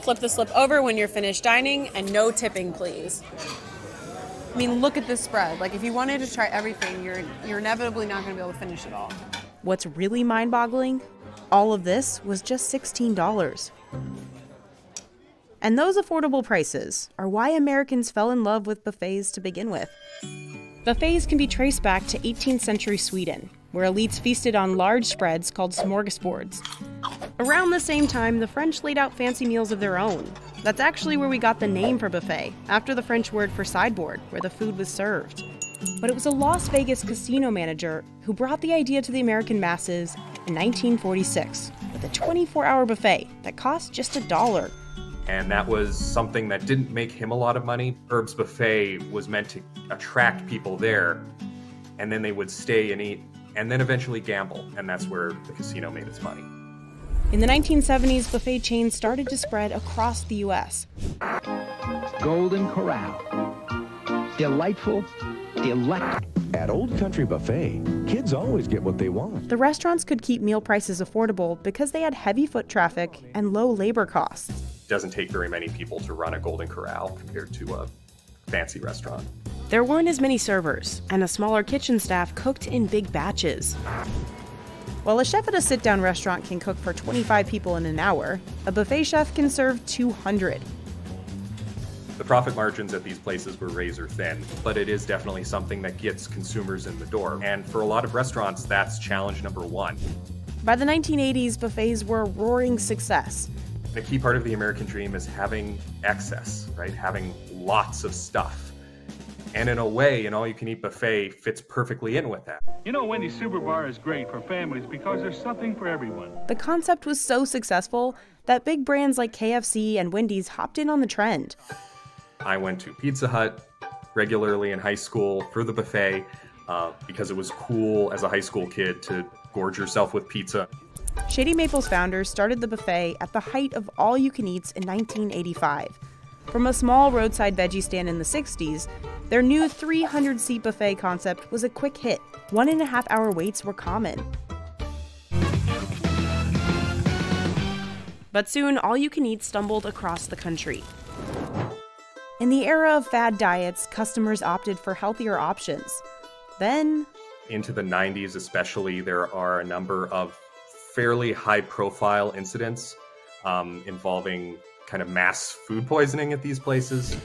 Flip the slip over when you're finished dining, and no tipping, please. I mean, look at this spread. Like, if you wanted to try everything, you're inevitably not going to be able to finish it all. What's really mind-boggling? All of this was just $16. And those affordable prices are why Americans fell in love with buffets to begin with. Buffets can be traced back to 18th century Sweden, where elites feasted on large spreads called smorgasbords. Around the same time, the French laid out fancy meals of their own. That's actually where we got the name for buffet, after the French word for sideboard, where the food was served. But it was a Las Vegas casino manager who brought the idea to the American masses in 1946 with a 24-hour buffet that cost just $1. And that was something that didn't make him a lot of money. Herb's Buffet was meant to attract people there, and then they would stay and eat, and then eventually gamble, and that's where the casino made its money. In the 1970s, buffet chains started to spread across the U.S. Golden Corral. Delightful, delectable. At Old Country Buffet, kids always get what they want. The restaurants could keep meal prices affordable because they had heavy foot traffic and low labor costs. It doesn't take very many people to run a Golden Corral compared to a fancy restaurant. There weren't as many servers, and a smaller kitchen staff cooked in big batches. While a chef at a sit-down restaurant can cook for 25 people in an hour, a buffet chef can serve 200. The profit margins at these places were razor thin, but it is definitely something that gets consumers in the door. And for a lot of restaurants, that's challenge number one. By the 1980s, buffets were a roaring success. A key part of the American dream is having excess, right? Having lots of stuff. And in a way, an all-you-can-eat buffet fits perfectly in with that. You know, Wendy's Super Bar is great for families because there's something for everyone. The concept was so successful that big brands like KFC and Wendy's hopped in on the trend. I went to Pizza Hut regularly in high school for the buffet because it was cool as a high school kid to gorge yourself with pizza. Shady Maple's founders started the buffet at the height of all-you-can-eats in 1985. From a small roadside veggie stand in the 60s, their new 300-seat buffet concept was a quick hit. 1.5-hour waits were common. But soon, all-you-can-eat stumbled across the country. In the era of fad diets, customers opted for healthier options. Then, into the 90s especially, there are a number of fairly high-profile incidents involving kind of mass food poisoning at these places.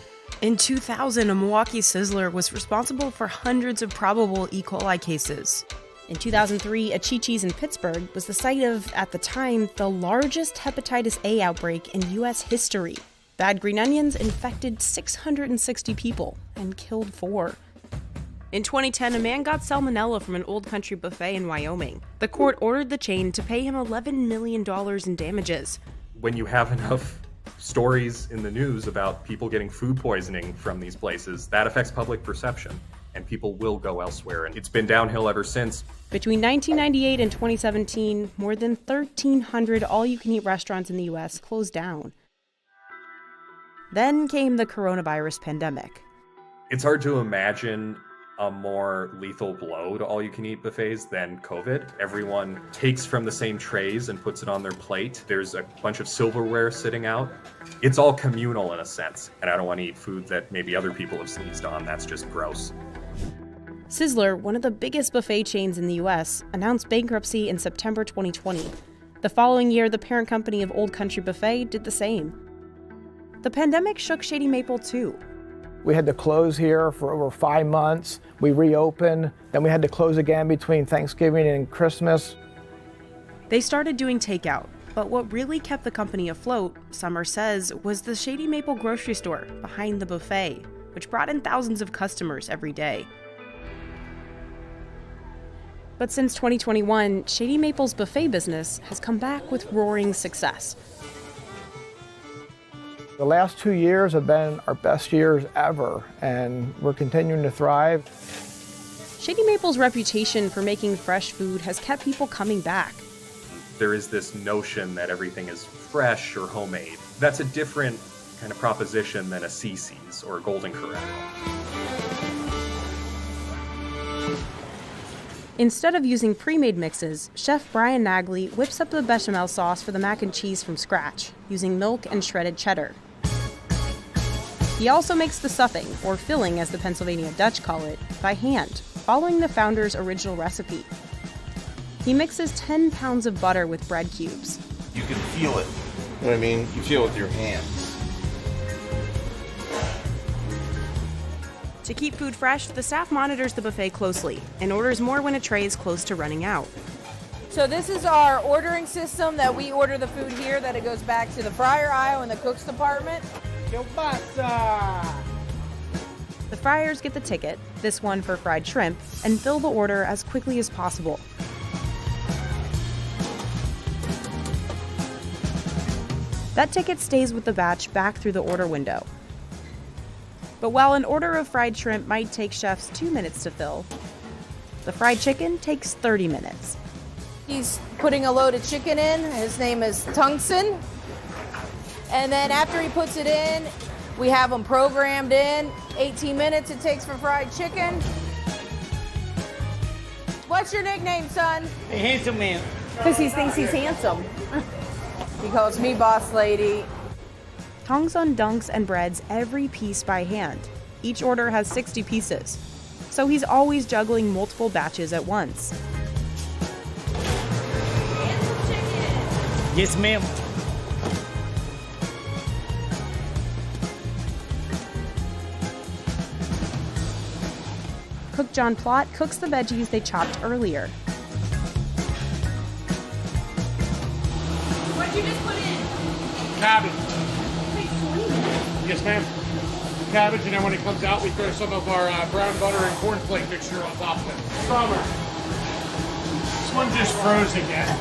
In 2000, a Milwaukee Sizzler was responsible for hundreds of probable E. coli cases. In 2003, a Chi-Chi's in Pittsburgh was the site of, at the time, the largest hepatitis A outbreak in U.S. history. Bad green onions infected 660 people and killed 4. In 2010, a man got salmonella from an Old Country buffet in Wyoming. The court ordered the chain to pay him $11 million in damages. When you have enough stories in the news about people getting food poisoning from these places, that affects public perception, and people will go elsewhere, and it's been downhill ever since. Between 1998 and 2017, more than 1,300 all-you-can-eat restaurants in the U.S. closed down. Then came the coronavirus pandemic. It's hard to imagine a more lethal blow to all-you-can-eat buffets than COVID. Everyone takes from the same trays and puts it on their plate. There's a bunch of silverware sitting out. It's all communal in a sense, and I don't want to eat food that maybe other people have sneezed on. That's just gross. Sizzler, one of the biggest buffet chains in the U.S., announced bankruptcy in September 2020. The following year, the parent company of Old Country Buffet did the same. The pandemic shook Shady Maple too. We had to close here for over 5 months. We reopened, then we had to close again between Thanksgiving and Christmas. They started doing takeout, but what really kept the company afloat, Summer says, was the Shady Maple grocery store behind the buffet, which brought in thousands of customers every day. But since 2021, Shady Maple's buffet business has come back with roaring success. The last 2 years have been our best years ever, and we're continuing to thrive. Shady Maple's reputation for making fresh food has kept people coming back. There is this notion that everything is fresh or homemade. That's a different kind of proposition than a CC's or a Golden Corral. Instead of using pre-made mixes, Chef Brian Nagley whips up the bechamel sauce for the mac and cheese from scratch, using milk and shredded cheddar. He also makes the stuffing, or filling as the Pennsylvania Dutch call it, by hand, following the founder's original recipe. He mixes 10 pounds of butter with bread cubes. You can feel it. You know what I mean? You feel it with your hands. To keep food fresh, the staff monitors the buffet closely and orders more when a tray is close to running out. So this is our ordering system that we order the food here, that it goes back to the fryer aisle in the cook's department. The fryers get the ticket, this one for fried shrimp, and fill the order as quickly as possible. That ticket stays with the batch back through the order window. But while an order of fried shrimp might take chefs 2 minutes to fill, the fried chicken takes 30 minutes. He's putting a load of chicken in. His name is Tungsten. And then after he puts it in, we have them programmed in. 18 minutes it takes for fried chicken. What's your nickname, son? Hey, handsome man. Because he thinks he's handsome. He calls me boss lady. Tongsun dunks and breads every piece by hand. Each order has 60 pieces, so he's always juggling multiple batches at once. Yes, ma'am. Cook John Plott cooks the veggies they chopped earlier. What'd you just put in? Cabbage. Yes, ma'am. Cabbage, and then when it comes out, we throw some of our brown butter and cornflake mixture on top of it. Summer. This one just froze again.